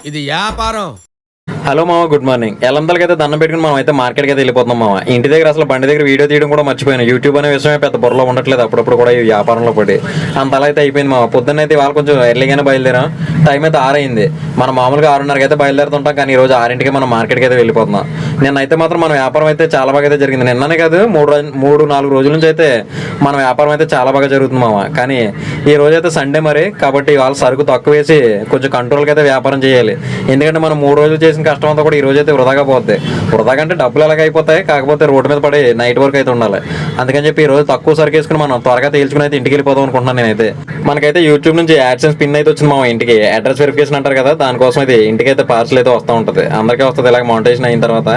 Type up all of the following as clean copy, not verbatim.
ఇది వ్యాపారం. హలో మామ, గుడ్ మార్నింగ్. ఎల్లందరికైతే దండం పెట్టుకుని మనం అయితే మార్కెట్కి అయితే వెళ్ళిపోతున్నాం మామ. ఇంటి దగ్గర అసలు బండి దగ్గర వీడియో తీయడం కూడా మర్చిపోయాను. యూట్యూబ్ అనే విషయమే పెద్ద బుర్రలో ఉండట్లేదు. అప్పుడప్పుడు కూడా ఈ వ్యాపారంలో పడి అంతలా అయితే అయిపోయింది మామ. పొద్దున్న అయితే వాళ్ళు కొంచెం ఎర్లీగానే బయలుదేరాం. టైం అయితే 6 అయింది. మనం మామూలుగా 6:30కి అయితే బయలుదేరుతుంటాం, కానీ ఈ రోజు 6ంటికి మనం మార్కెట్కి అయితే వెళ్ళిపోతున్నాం. నిన్నైతే మాత్రం మన వ్యాపారం అయితే చాలా బాగా అయితే జరిగింది. నిన్ననే కాదు, 3-4 రోజుల నుంచి అయితే మన వ్యాపారం అయితే చాలా బాగా జరుగుతుంది మామ. కానీ ఈ రోజు అయితే సండే మరి, కాబట్టి వాళ్ళ సరుకు తక్కువ వేసి కొంచెం కంట్రోల్గా అయితే వ్యాపారం చేయాలి. ఎందుకంటే మనం 3 రోజులు చేసిన కష్టం అంతా కూడా ఈ రోజు అయితే వృధాగా పోద్ది. వృధాగా అంటే డబ్బులు ఎలాగ అయిపోతాయి, కాకపోతే రోడ్డు మీద పడి నైట్ వరకు అయితే ఉండాలి. అందుకని చెప్పి ఈ రోజు తక్కువ సరుకు వేసుకుని మనం త్వరగా తేల్చుకుని అయితే ఇంటికి వెళ్ళిపోదాం అనుకుంటున్నాను నేనైతే. మనకైతే యూట్యూబ్ నుంచి యాడ్సెన్స్ పిన్ అయితే వచ్చింది మా ఇంటికి. అడ్రస్ వెరిఫికేషన్ అంటారు కదా, దానికోసం అయితే ఇంటికి అయితే పార్సల్ అయితే వస్తూ ఉంటుంది. అందరికీ వస్తుంది ఇలాగ మౌంటేషన్ అయిన తర్వాత.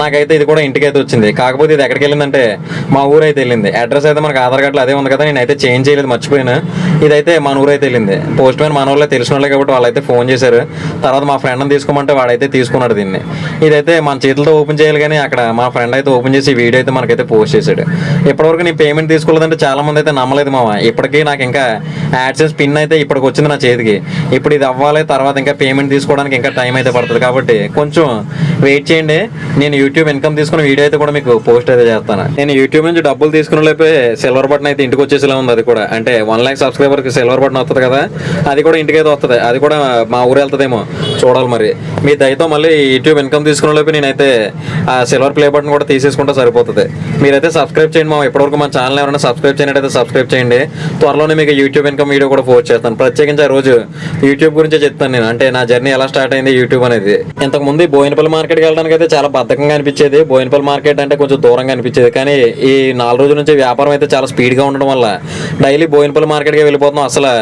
నాకైతే ఇది కూడా ఇంటికి అయితే వచ్చింది. కాకపోతే ఇది ఎక్కడికి వెళ్ళిందంటే మా ఊరు అయితే వెళ్ళింది. అడ్రస్ అయితే మనకు ఆధార్ కార్డులో అదే ఉంది కదా, నేనైతే చేంజ్ చేయలేదు, మర్చిపోయాను. ఇదైతే మన ఊరు అయితే వెళ్ళింది. పోస్ట్ మ్యాన్ మన వాళ్ళే తెలిసిన వాళ్ళే కాబట్టి వాళ్ళైతే ఫోన్ చేశారు. తర్వాత మా ఫ్రెండ్ని తీసుకోమంటే వాడైతే తీసుకున్నాడు దీన్ని. ఇదైతే మన చేతులతో ఓపెన్ చేయాలి, కానీ అక్కడ మా ఫ్రెండ్ అయితే ఓపెన్ చేసి వీడియో అయితే మనకైతే పోస్ట్ చేశాడు. ఇప్పటివరకు నేను పేమెంట్ తీసుకోలేదంటే చాలా మంది అయితే నమ్మలేదు మామ. ఇప్పటికీ నాకు ఇంకా యాడ్సెన్స్ పిన్ అయితే ఇప్పటికి వచ్చింది నా చేతికి. ఇప్పుడు ఇది అవ్వాలి, తర్వాత ఇంకా పేమెంట్ తీసుకోవడానికి ఇంకా టైం అయితే పడుతుంది. కాబట్టి కొంచెం వెయిట్ చేయండి. నేను యూట్యూబ్ ఇన్కమ్ తీసుకున్న వీడియో అయితే కూడా మీకు పోస్ట్ అయితే చేస్తాను. నేను యూట్యూబ్ నుంచి డబ్బులు తీసుకున్న లేపే సిల్వర్ బటన్ అయితే ఇంటికి వచ్చేసేలా ఉంది. అది కూడా అంటే 1 లక్ష సబ్స్క్రైబర్కి సిల్వర్ బటన్ వస్తుంది కదా, అది కూడా ఇంటికి అయితే వస్తుంది. అది కూడా మా ఊరు వెళ్తుందేమో చూడాలి మరి. మీ దయతో మళ్ళీ యూట్యూబ్ ఇన్కమ్ తీసుకున్న లేపే నేనైతే ఆ సిల్వర్ ప్లే బటన్ కూడా తీసేసుకుంటే సరిపోతుంది. మీరైతే సబ్స్క్రైబ్ చేయండి మా. ఇప్పటివరకు మన ఛానల్ ఎవరైనా సబ్స్క్రైబ్ చేయనట్టయితే సబ్స్క్రైబ్ చేయండి. త్వరలోనే మీకు యూట్యూబ్ ఇన్కమ్ వీడియో కూడా పోస్ట్ చేస్తాను. ప్రత్యేకించి ఆ రోజు యూట్యూబ్ గురించే చెప్తాను నేను. అంటే నా జర్నీ ఎలా స్టార్ట్ అయింది యూట్యూబ్ అనేది. ఇంతకుముందు బోయినపల్లి మార్కెట్కి వెళ్ళడానికి అయితే చాలా బద్ధకంగా అనిపించేది. బోయినపల్లి మార్కెట్ అంటే కొంచెం దూరంగా అనిపించేది. కానీ ఈ 4 రోజుల నుంచి వ్యాపారం అయితే చాలా స్పీడ్గా ఉండడం వల్ల డైలీ బోయినపల్లి మార్కెట్కి వెళ్ళిపోతున్నాం. అసలు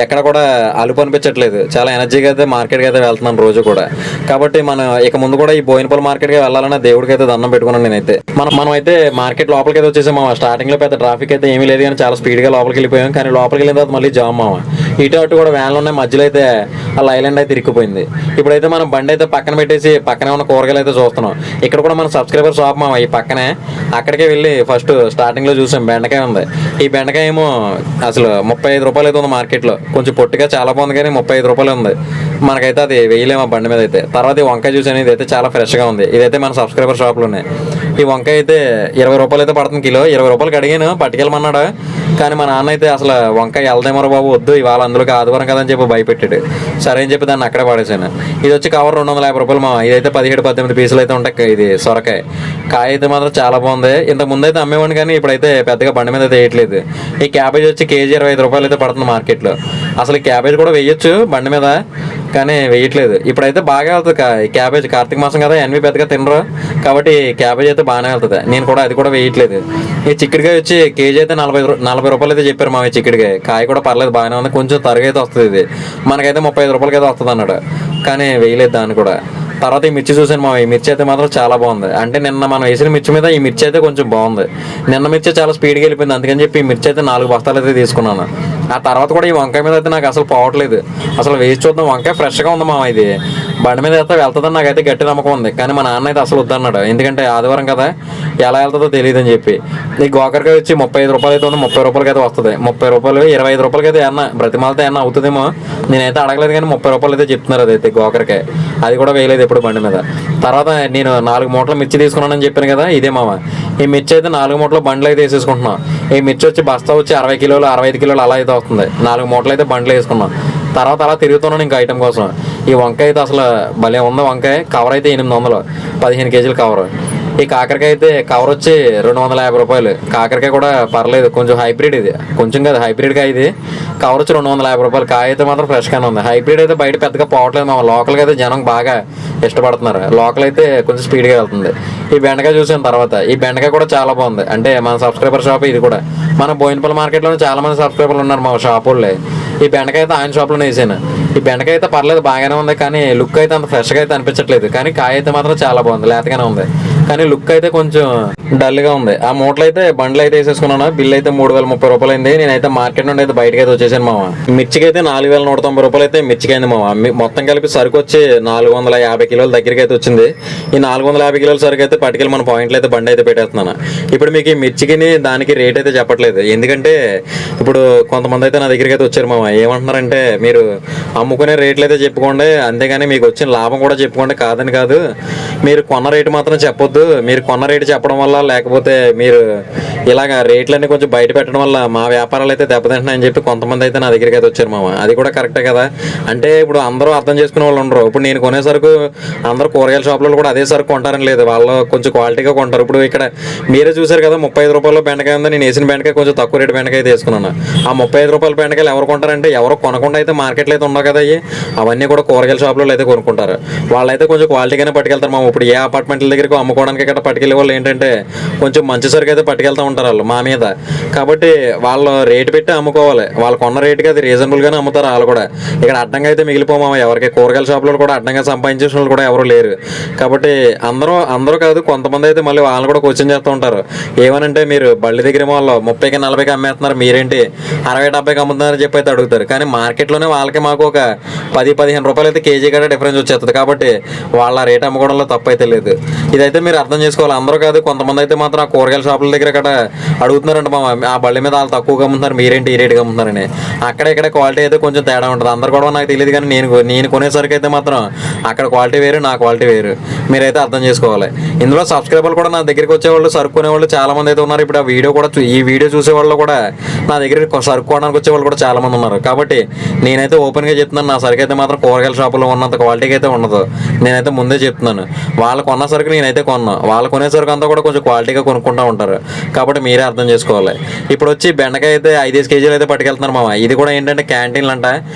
ఎక్కడ కూడా అలుపు అనిపించట్లేదు. చాలా ఎనర్జీగా అయితే మార్కెట్కి అయితే వెళ్తున్నాను రోజు కూడా. కాబట్టి మనం ఇక ముందు కూడా ఈ బోయినపల్లి మార్కెట్కి వెళ్ళాలన్న దేవుడికి అయితే దండం పెట్టుకున్నాను నేనైతే. మనం అయితే మార్కెట్ లోపలికి అయితే వచ్చేసాం మామ. స్టార్టింగ్ లో పెద్ద ట్రాఫిక్ అయితే ఏమీ లేదు, కానీ చాలా స్పీడ్ గా లోపలికి వెళ్ళిపోయాం. కానీ లోపలికి వెళ్ళిన తర్వాత మళ్ళీ జామ్ మామ. ఇటు అటు కూడా వ్యాన్లు ఉన్నాయి, మధ్యలో అయితే ఆ ఐలాండ్ అయితే ఇరుక్కుపోయింది. ఇప్పుడైతే మనం బండి అయితే పక్కన పెట్టేసి పక్కనే ఉన్న కూరగాయలు అయితే చూస్తున్నాం. ఇక్కడ కూడా మన సబ్స్క్రైబర్ షాప్ మామ ఈ పక్కనే. అక్కడికే వెళ్ళి ఫస్ట్ స్టార్టింగ్ లో చూసాం బెండకాయ ఉంది. ఈ బెండకాయ ఏమో అసలు 35 రూపాయలు అయితే ఉంది మార్కెట్ లో. కొంచెం పొట్టిగా చాలా బాగుంది, కానీ 35 రూపాయలు ఉంది. మనకైతే అది వేయలేము ఆ బండి మీద అయితే. తర్వాత ఈ వంకాయ చూసాను, ఇది అయితే చాలా ఫ్రెష్ గా ఉంది. ఇదైతే మన సబ్స్క్రైబర్ షాప్ లోనే. ఈ వంకాయ అయితే 20 రూపాయలు అయితే పడుతుంది కిలో. 20 రూపాయలకి అడిగాను, పట్టుకెళ్ళమన్నాడు. కానీ మా నాన్న అయితే అసలు వంకాయ వెళ్దామరా బాబు, వద్దు ఇవాళ అందులోకి ఆదివారం కదని చెప్పి భయపెట్టాడు. సరే అని చెప్పి దాన్ని అక్కడే పడేసాను. ఇది వచ్చి కవర్ 250 రూపాయలు మా. ఇదైతే 17-18 పీసులు అయితే ఉంటాయి. ఇది సొరకాయ కాయ అయితే మాత్రం చాలా బాగుంది. ఇంతకు ముందు అయితే అమ్మేవాడిని, కానీ ఇప్పుడైతే పెద్దగా బండి మీద అయితే వేయట్లేదు. ఈ క్యాబేజ్ వచ్చి కేజీ 25 రూపాయలు అయితే పడుతుంది మార్కెట్లో. అసలు ఈ క్యాబేజ్ కూడా వేయొచ్చు బండి మీద, కానీ వేయట్లేదు. ఇప్పుడైతే బాగా వెళ్తుంది క్యాబేజ్. కార్తీక మాసం కదా, ఎన్వి పెద్దగా తినరు, కాబట్టి క్యాబేజ్ అయితే బాగానే వెళ్తుంది. నేను కూడా అది కూడా వేయట్లేదు. ఈ చిక్కుడుకాయ వచ్చి కేజీ అయితే 40 రూపాయలు అయితే చెప్పారు మా. చిక్కుడుకాయ కాయ కూడా పర్లేదు, బాగానే ఉంది. కొంచెం తరుగైతే వస్తుంది. ఇది మనకైతే 35 రూపాయలకి అయితే వస్తుంది అన్నాడు, కానీ వేయలేదు దాన్ని కూడా. తర్వాత ఈ మిర్చి చూసాను మా. ఈ మిర్చి అయితే మాత్రం చాలా బాగుంది. అంటే నిన్న మనం వేసిన మిర్చి మీద ఈ మిర్చి అయితే కొంచెం బాగుంది. నిన్న మిర్చి చాలా స్పీడ్గా వెళ్ళిపోయింది, అందుకని చెప్పి ఈ మిర్చి అయితే 4 బస్తాలు అయితే తీసుకున్నాను. ఆ తర్వాత కూడా ఈ వంకాయ మీద అయితే నాకు అసలు పోవట్లేదు. అసలు వేసి చూద్దాం, వంకాయ ఫ్రెష్గా ఉంది మామ. ఇది బండి మీద అయితే వెళ్తుందని నాకైతే గట్టి నమ్మకం ఉంది. కానీ మా నాన్న అయితే అసలు వద్దన్నాడు, ఎందుకంటే ఆదివారం కదా ఎలా వెళ్తుందో తెలియదు అని చెప్పి. ఈ గోకరకాయ వచ్చి 35 రూపాయలు అయితే ఉంది. 30 రూపాయలకి అయితే వస్తుంది. 30 రూపాయలు 25 రూపాయలకి అయితే అన్న బ్రతిమాలతో అన్న అవుతుందేమో. నేనైతే అడగలేదు, కానీ 30 రూపాయలు అయితే చెప్తున్నారు. అదైతే గోకరకాయ అది కూడా వేయలేదు ఎప్పుడు బండి మీద. తర్వాత నేను 4 మూటల మిర్చి తీసుకున్నానని చెప్పాను కదా, ఇదే మామ. ఈ మిర్చి అయితే 4 మూటల బండ్లు అయితే వేసేసుకుంటున్నాం. ఈ మిర్చి వచ్చి బస్తా వచ్చి 60 కిలోలు 65 కిలోలు అలా అయితే వస్తుంది. 4 మూటలు అయితే బండ్లు వేసుకున్నాం. తర్వాత అలా తిరుగుతున్నాను ఇంకా ఐటమ్ కోసం. ఈ వంకాయ అయితే అసలు భలే ఉంది. వంకాయ కవర్ అయితే 800, 15 కేజీల కవర్. ఈ కాకరకాయ అయితే కవర్ వచ్చి 250 రూపాయలు. కాకరకాయ కూడా పర్లేదు, కొంచెం హైబ్రిడ్. ఇది కొంచెం కదా హైబ్రిడ్ కాయ. ఇది కవర్ వచ్చి 250 రూపాయలు. కాయ అయితే మాత్రం ఫ్రెష్గానే ఉంది. హైబ్రిడ్ అయితే బయట పెద్దగా పోవట్లేదు మా. లోకల్గా అయితే జనం బాగా ఇష్టపడుతున్నారు. లోకల్ అయితే కొంచెం స్పీడ్గా వెళ్తుంది. ఈ బెండకాయ చూసిన తర్వాత ఈ బెండకాయ కూడా చాలా బాగుంది. అంటే మన సబ్స్క్రైబర్ షాప్ ఇది కూడా. మన బోయినపల్లి మార్కెట్లోనే చాలా మంది సబ్స్క్రైబర్లు ఉన్నారు మా షాప్ వాళ్ళే. ఈ బెండకాయ అయితే ఆయన షాప్లోనే వేసాను. ఈ బెండకాయ అయితే పర్లేదు, బాగానే ఉంది. కానీ లుక్ అయితే అంత ఫ్రెష్గా అయితే అనిపించట్లేదు. కానీ కాయ అయితే మాత్రం చాలా బాగుంది, లేతగానే ఉంది. కానీ లుక్ అయితే కొంచెం డల్ గా ఉంది. ఆ మూటలు అయితే బండ్లు అయితే వేసేసుకున్నాను. బిల్ అయితే 3030 రూపాయలు అయింది. నేనైతే మార్కెట్ నుండి అయితే బయటకి అయితే వచ్చేసాను మామ. మిర్చికి అయితే 4190 రూపాయలు అయితే మిర్చికి అయింది మామ. మొత్తం కలిపి సరుకు వచ్చి 450 కిలోల దగ్గరికి అయితే వచ్చింది. ఈ 450 కిలోల సరుకు అయితే పట్టుకెళ్ళి మన పాయింట్లు అయితే బండి అయితే పెట్టేస్తున్నాను. ఇప్పుడు మీకు ఈ మిర్చికి దానికి రేట్ అయితే చెప్పట్లేదు, ఎందుకంటే ఇప్పుడు కొంతమంది అయితే నా దగ్గరికి అయితే వచ్చారు మామ. ఏమంటున్నారంటే మీరు అమ్ముకునే రేట్లు అయితే చెప్పుకోండి, అంతేగాని మీకు వచ్చిన లాభం కూడా చెప్పుకోండి, కాదని కాదు, మీరు కొన్న రేటు మాత్రం చెప్పొద్దు. మీరు కొన్న రేటు చెప్పడం వల్ల, లేకపోతే మీరు ఇలాగ రేట్లన్నీ కొంచెం బయట పెట్టడం వల్ల మా వ్యాపారాలు అయితే దెబ్బతింటున్నాయని చెప్పి కొంతమంది అయితే నా దగ్గరికి అయితే వచ్చారు మామ. అది కూడా కరెక్టే కదా. అంటే ఇప్పుడు అందరూ అర్థం చేసుకునే వాళ్ళు ఉండరు. ఇప్పుడు నేను కొనే సరుకు అందరూ కూరగాయల షాపులలో కూడా అదే సరుకు కొంటారని లేదు, వాళ్ళు కొంచెం క్వాలిటీగా కొంటారు. ఇప్పుడు ఇక్కడ మీరే చూసారు కదా, 35 రూపాయల బెండకాయ ఉంది. నేను వేసిన బెండకాయ కొంచెం తక్కువ రేటు బెండకాయ అయితే వేసుకున్నాను. ఆ 35 రూపాయల బెండకాయలు ఎవరు కొంటారంటే ఎవరు కొనకుండా అయితే మార్కెట్లో అయితే ఉండవు కదా, అవన్నీ కూడా కూరగాయల షాపులలో అయితే కొనుక్కుంటారు. వాళ్ళైతే కొంచెం క్వాలిటీగానే పట్టుకెళ్తారు మామ. ఇప్పుడు ఏ అపార్ట్మెంట్ల దగ్గరికి అమ్ముకోవడానికి ఇక్కడ పట్టుకెళ్ళే వాళ్ళు ఏంటంటే కొంచెం మంచి సరుకు అయితే పట్టుకెళ్తూ ఉంటారు వాళ్ళు మా మీద. కాబట్టి వాళ్ళు రేటు పెట్టి అమ్ముకోవాలి, వాళ్ళు కొన్న రేటుకి అది రీజనబుల్గానే అమ్ముతారు వాళ్ళు కూడా. ఇక్కడ అడ్డంగా అయితే మిగిలిపోమా, ఎవరికి కూరగాయల షాపులో కూడా అడ్డంగా సంపాదించే వాళ్ళు కూడా ఎవరు లేరు. కాబట్టి అందరూ కాదు, కొంతమంది అయితే మళ్ళీ వాళ్ళని కూడా క్వశ్చన్ చేస్తూ ఉంటారు. ఏమనంటే మీరు బళ్ళి దగ్గర వాళ్ళు 30కి 40కి అమ్మేస్తున్నారు, మీరేంటి 60-70కి అమ్ముతున్నారని చెప్పి అయితే అడుగుతారు. కానీ మార్కెట్లోనే వాళ్ళకి మాకు ఒక 10-15 రూపాయలు అయితే కేజీ కూడా డిఫరెన్స్ వచ్చేస్తుంది. కాబట్టి వాళ్ళ రేట్ అమ్ముకోవడంలో తప్పు అయితే లేదు. ఇదైతే మీరు అర్థం చేసుకోవాలి. అందరూ కాదు, కొంతమంది అయితే మాత్రం ఆ కూరగాయల షాపుల దగ్గర ఇక్కడ అడుగుతున్నారంట మా ఆ బళ్ళి మీద వాళ్ళు తక్కువగా అమ్ముతున్నారు, మీరేంటి ఈ రేటుగా అమ్ముతున్నారని. అక్కడ ఇక్కడ క్వాలిటీ అయితే కొంచెం తేడా ఉంటుంది. అందరు కూడా నాకు తెలియదు, కానీ నేను కొనేసరికి అయితే మాత్రం అక్కడ క్వాలిటీ వేరు, నా క్వాలిటీ వేరు. మీరైతే అర్థం చేసుకోవాలి. ఇందులో సబ్స్క్రైబర్లు కూడా నా దగ్గరికి వచ్చేవాళ్ళు, సరుకు కొనేవాళ్ళు చాలా మంది అయితే ఉన్నారు. ఇప్పుడు ఈ వీడియో చూసేవాళ్ళు కూడా నా దగ్గర సరుకు కొనడానికి వచ్చేవాళ్ళు కూడా చాలా మంది ఉన్నారు. కాబట్టి నేనైతే ఓపెన్గా చెప్తున్నాను, నా సరుకు అయితే మాత్రం కూరగాయల షాపులో ఉన్నంత క్వాలిటీకి అయితే ఉండదు. నేనైతే ముందే చెప్తున్నాను. వాళ్ళు కొన్న సరుకు నేనైతే కొన్నా, వాళ్ళు కొనే సరుకు అంతా కూడా కొంచెం క్వాలిటీగా కొనుక్కుంటూ ఉంటారు. కాబట్టి మీరే అర్థం చేసుకోవాలి. ఇప్పుడు వచ్చి బెండకాయ అయితే 5 కేజీలు అయితే పట్టుకెళ్తున్నారు మామ. ఇది కూడా ఏంటంటే క్యాంటీన్లు అంట,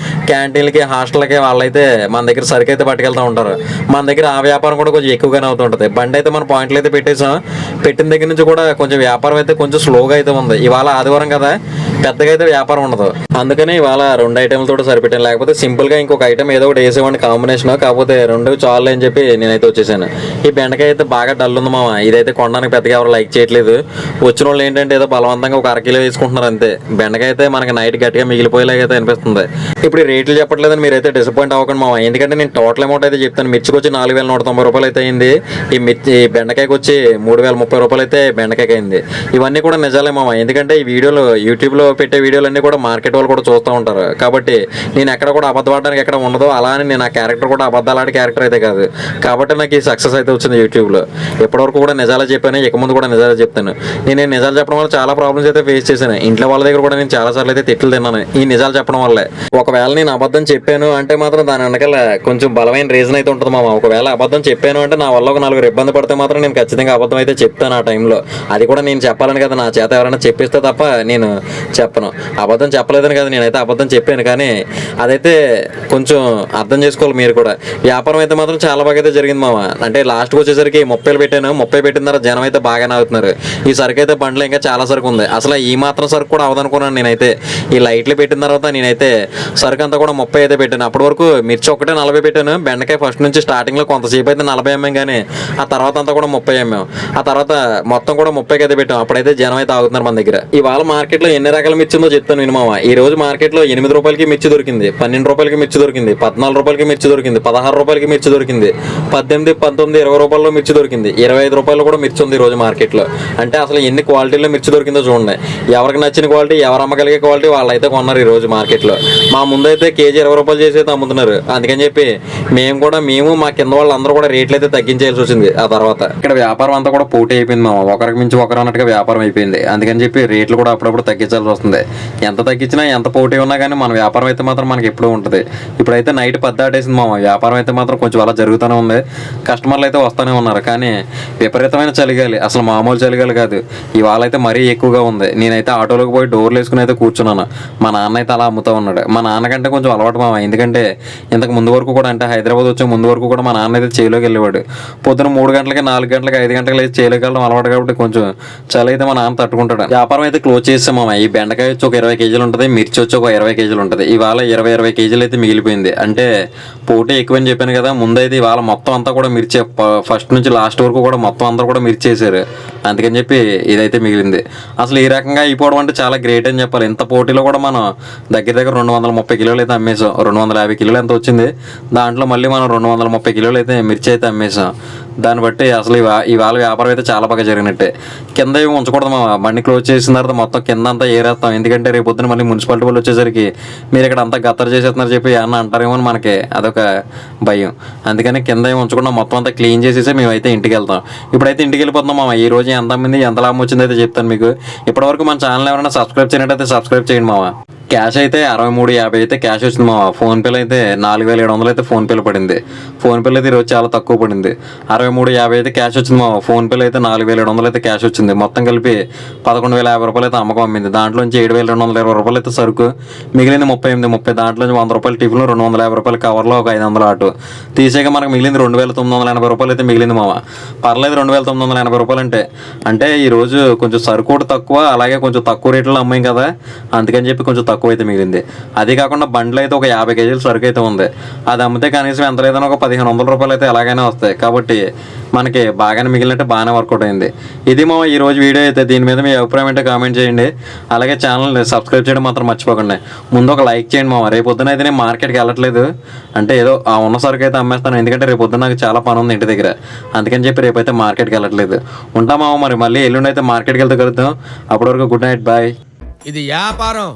క్యాంటీన్లకి హాస్టల్కి వాళ్ళైతే మన దగ్గర సరుకు అయితే పట్టుకెళ్తూ ఉంటారు. మన దగ్గర ఆ వ్యాపారం కూడా కొంచెం ఎక్కువగానే అవుతుంటుంది. బండి అయితే మన పాయింట్లు అయితే పెట్టేసాం. పెట్టిన దగ్గర నుంచి కూడా కొంచెం వ్యాపారం అయితే కొంచెం స్లోగా అయితే ఉంది. ఇవాళ ఆదివారం కదా, పెద్దగా అయితే వ్యాపారం ఉండదు. అందుకని ఇవాళ 2 ఐటెంలతో సరిపెట్టాను. లేకపోతే సింపుల్గా ఇంకొక ఐటెం ఏదో ఒకటి వేసేవాడిని కాంబినేషన్, కాకపోతే 2 చాలు అని చెప్పి నేనైతే వచ్చేసాను. ఈ బెండకాయ అయితే బాగా డల్ ఉంది మామ. ఇదైతే కొనడానికి పెద్దగా ఎవరు లైక్ చేయట్లేదు. వచ్చిన వాళ్ళు ఏంటంటే ఏదో బలవంతంగా ఒక 1/2 కిలో వేసుకుంటున్నారు అంతే. బెండకాయ అయితే మనకి నైట్ గట్టిగా మిగిలిపోయేలాగైతే అనిపిస్తుంది. ఇప్పుడు ఈ రేట్లు చెప్పట్లేదని మీరైతే డిసప్పాయింట్ అవ్వకండి మామ, ఎందుకంటే నేను టోటల్ అమౌంట్ అయితే చెప్తాను. మిర్చికి వచ్చి 4190 రూపాయలు అయితే అయింది. ఈ బెండకాయకి వచ్చి 3030 రూపాయలు అయితే బెండకాయకి అయింది. ఇవన్నీ కూడా నిజాలే మామ, ఎందుకంటే ఈ వీడియోలో యూట్యూబ్లో పెట్టే వీడియోలన్నీ కూడా మార్కెట్ వాళ్ళు కూడా చూస్తూ ఉంటారు. కాబట్టి నేను ఎక్కడ కూడా అబద్ధపడడానికి ఎక్కడ ఉండదు. అలా అని నేను ఆ క్యారెక్టర్ కూడా అబద్ధాలాంటి క్యారెక్టర్ అయితే కాదు. కాబట్టి నాకు ఈ సక్సెస్ అయితే వచ్చింది యూట్యూబ్లో. ఎప్పటివరకు కూడా నిజాలే చెప్పాను, ఇక ముందు కూడా నిజాలే చెప్తాను. నేను నిజాలు చెప్పడం వల్ల చాలా ప్రాబ్లమ్స్ అయితే ఫేస్ చేశాను. ఇంట్లో వాళ్ళ దగ్గర కూడా నేను చాలాసార్లు అయితే తిట్లు తిన్నాను ఈ నిజాలు చెప్పడం వల్లే. ఒకవేళ నేను అబద్ధం చెప్పాను అంటే మాత్రం దాని వెనకాల కొంచెం బలమైన రీజన్ అయితే ఉంటుంది మామ. ఒకవేళ అబద్ధం చెప్పాను అంటే నా వల్ల ఒక 4 ఇబ్బంది పడితే మాత్రం నేను ఖచ్చితంగా అబద్ధం అయితే చెప్తాను ఆ టైంలో. అది కూడా నేను చెప్పాలని కదా, నా చేత ఎవరైనా చెప్పిస్తే తప్ప నేను చెప్పను. అబద్ధం చెప్పలేదని కదా, నేనైతే అబద్ధం చెప్పాను. కానీ అదైతే కొంచెం అర్థం చేసుకోవాలి మీరు కూడా. వ్యాపారం అయితే మాత్రం చాలా బాగా అయితే జరిగింది మామ. అంటే లాస్ట్కి వచ్చేసరికి 30 పెట్టాను. 30 పెట్టిన తర్వాత జనం అయితే బాగానే అవుతున్నారు. ఈ సరుకు అయితే బండ్లో ఇంకా చాలా సరుకు ఉంది. అసలు ఈ మాత్రం సరుకు కూడా అవదనుకున్నాను నేనైతే. ఈ లైట్లు పెట్టిన తర్వాత నేనైతే సరుకు అంతా కూడా 30 అయితే పెట్టాను. అప్పటి వరకు మిర్చి ఒకటే 40 పెట్టాను. బెండకాయ ఫస్ట్ నుంచి స్టార్టింగ్లో కొంతసేపు అయితే 40 అమ్మాం, కానీ ఆ తర్వాత అంతా కూడా 30 అమ్మాం. ఆ తర్వాత మొత్తం కూడా 30కి అయితే పెట్టాం. అప్పుడైతే జనం అయితే ఆగుతున్నారు మన దగ్గర. ఇవాళ మార్కెట్లో ఎన్ని రకాల మిర్చి ఉందో చెప్తాను నేను మామ. ఈ రోజు మార్కెట్లో 8 రూపాయలకి మిర్చి దొరికింది, 12 రూపాయలకి మిర్చి దొరికింది, 14 రూపాయలకి మిర్చి దొరికింది, 16 రూపాయలకి మిర్చి దొరికింది, 18, 19, 20 రూపాయల్లో మిర్చి దొరికింది, 25 రూపాయలు కూడా మిర్చి ఉంది ఈ రోజు మార్కెట్లో. అంటే అసలు ఎన్ని క్వాలిటీలో మిర్చి దొరికిందో చూడండి. ఎవరికి నచ్చిన క్వాలిటీ, ఎవరు అమ్మగలిగే క్వాలిటీ వాళ్ళైతే కొన్నారు ఈ రోజు మార్కెట్లో. మా ముందైతే కేజీ 20 రూపాయలు చేసి అయితే అమ్ముతున్నారు. అందుకని చెప్పి మేము మా కింద వాళ్ళందరూ కూడా రేట్లు అయితే తగ్గించేయాల్సి వచ్చింది. ఆ తర్వాత ఇక్కడ వ్యాపారం అంతా కూడా పోటీ అయిపోయింది మామ. ఒకరికి మించి ఒకరు అన్నట్టుగా వ్యాపారం అయిపోయింది. అందుకని చెప్పి రేట్లు కూడా అప్పుడప్పుడు తగ్గించాల్సి వస్తుంది. ఎంత తగ్గించినా ఎంత పోటీ ఉన్నా కానీ మన వ్యాపారం అయితే మాత్రం మనకి ఎప్పుడూ ఉంటుంది. ఇప్పుడైతే నైట్ 10 దాటేసింది మామ. వ్యాపారం అయితే మాత్రం కొంచెం అలా జరుగుతూనే ఉంది. కస్టమర్లు అయితే వస్తూనే ఉన్నారు. కానీ విపరీతమైన చలిగాలి, అసలు మామూలు చలిగాలి కాదు. ఇవాళ అయితే మరీ ఎక్కువగా ఉంది. నేనైతే ఆటోలోకి పోయి డోర్లు వేసుకుని అయితే కూర్చున్నాను. మా నాన్న అయితే అలా అమ్ముతూ ఉన్నాడు. మా నాన్నకంటే కొంచెం అలవాటు మామ, ఎందుకంటే ఇంతకు ముందు వరకు కూడా, అంటే హైదరాబాద్ వచ్చే ముందు వరకు కూడా మా నాన్న అయితే చేలోకి వెళ్ళేవాడు. పొద్దున 3 గంటలకి, 4 గంటలకి, 5 గంటలకి అయితే చేలోకి వెళ్ళడం అలవాటు. కాబట్టి కొంచెం చలి అయితే మా నాన్న తట్టుకుంటాడు. వ్యాపారం అయితే క్లోజ్ చేసాం మామ. ఈ బెండకాయ వచ్చి ఒక 20 కేజీలు ఉంటుంది, మిర్చి వచ్చి ఒక 20 కేజీలు ఉంటుంది. ఇవాళ 20 కేజీలు అయితే మిగిలిపోయింది. అంటే పోటీ ఎక్కువని చెప్పాను కదా ముందైతే. ఇవాళ మొత్తం అంతా కూడా మిర్చి ఫస్ట్ నుంచి లాస్ట్ వరకు కూడా మొత్తం అందరూ కూడా మిర్చేశారు. అందుకని చెప్పి ఇదైతే మిగిలింది. అసలు ఈ రకంగా అయిపోవడం అంటే చాలా గ్రేట్ అని చెప్పాలి. ఇంత పోటీలో కూడా మనం దగ్గర దగ్గర 230 కిలోలు అయితే అమ్మేసాం. 250 కిలోలు ఎంత వచ్చింది, దాంట్లో మళ్ళీ మనం 230 కిలోలు అయితే మిర్చి అయితే అమ్మేసాం. దాన్ని బట్టి అసలు ఇవాళ వ్యాపారం అయితే చాలా బాగా జరిగినట్టే. కింద ఏమి ఉంచకూడదు మా బండి క్లోజ్ చేసిన తర్వాత మొత్తం కింద అంతా ఏరేస్తాం. ఎందుకంటే రేపు పొద్దున మళ్ళీ మున్సిపాలిటీ వాళ్ళు వచ్చేసరికి మీరు ఇక్కడ అంతా గత్తర చేసేస్తున్నారు చెప్పి ఏమన్నా అంటారేమో అని మనకి అదొక భయం. అందుకని కింద ఏమి ఉంచకుండా మొత్తం అంతా క్లీన్ చేసేసి మేమైతే ఇంటికి వెళ్తాం. ఇప్పుడైతే ఇంటికి వెళ్ళిపోతున్నాం మామ. ఈ రోజు ఎంతమంది ఎంత లాభం వచ్చిందో అయితే చెప్తాను మీకు. ఇప్పటివరకు మన ఛానల్ ఎవరైనా సబ్స్క్రైబ్ చేయనట్టయితే సబ్స్క్రైబ్ చేయండి మామ. క్యాష్ అయితే 63.50 అయితే క్యాష్ వచ్చింది మా. ఫోన్పేలో అయితే 4,700 అయితే ఫోన్పేలో పడింది. ఫోన్పేలో అయితే ఈరోజు చాలా తక్కువ పడింది. 63.50 అయితే క్యాష్ వచ్చింది మా. ఫోన్పేలో అయితే 4,700 అయితే క్యాష్ వచ్చింది. మొత్తం కలిపి 11,050 రూపాయలు అయితే అమ్మకం అమ్మింది. దాంట్లోంచి 7,220 రూపాయలు అయితే సరుకు, మిగిలింది 38 దాంట్లోంచి 100 రూపాయలు టిఫిన్, 250 రూపాయలు కవర్లో, ఒక 500 ఆటో తీసేక మనకు మిగిలింది 2,980 రూపాయలు అయితే మిగిలింది మామ. పర్లేదు 2,980 రూపాయలు అంటే ఈరోజు కొంచెం సరుకు కూడా తక్కువ, అలాగే కొంచెం తక్కువ రేట్లో అమ్మాయి కదా, అందుకని చెప్పి కొంచెం తక్కువ అయితే మిగిలింది. అది కాకుండా బండ్లు అయితే ఒక 50 కేజీల సరుకు అయితే ఉంది. అది అమ్మితే కనీసం ఎంత లేదన్నా ఒక 1,500 రూపాయలు అయితే ఎలాగైనా వస్తాయి. కాబట్టి మనకి బాగానే మిగిలినట్టు బాగానే వర్కౌట్ అయింది. ఇది మా ఈ రోజు వీడియో అయితే. దీని మీద మీ అభిప్రాయం అంటే కామెంట్ చేయండి. అలాగే ఛానల్ని సబ్స్క్రైబ్ చేయడం మాత్రం మర్చిపోకండి. ముందు ఒక లైక్ చేయండి మామ. రేపు పొద్దున అయితే నేను మార్కెట్కి వెళ్ళట్లేదు, అంటే ఏదో ఆ ఉన్న సరుకు అయితే అమ్మేస్తాను. ఎందుకంటే రేపు పొద్దున నాకు చాలా పని ఉంది ఇంటి దగ్గర, అందుకని చెప్పి రేపైతే మార్కెట్కి వెళ్ళట్లేదు. ఉంటా మామ. మరి మళ్ళీ ఎల్లుండి అయితే మార్కెట్కి వెళ్తే కలుద్దాం. అప్పటి వరకు గుడ్ నైట్, బాయ్. ఇది వ్యాపారం.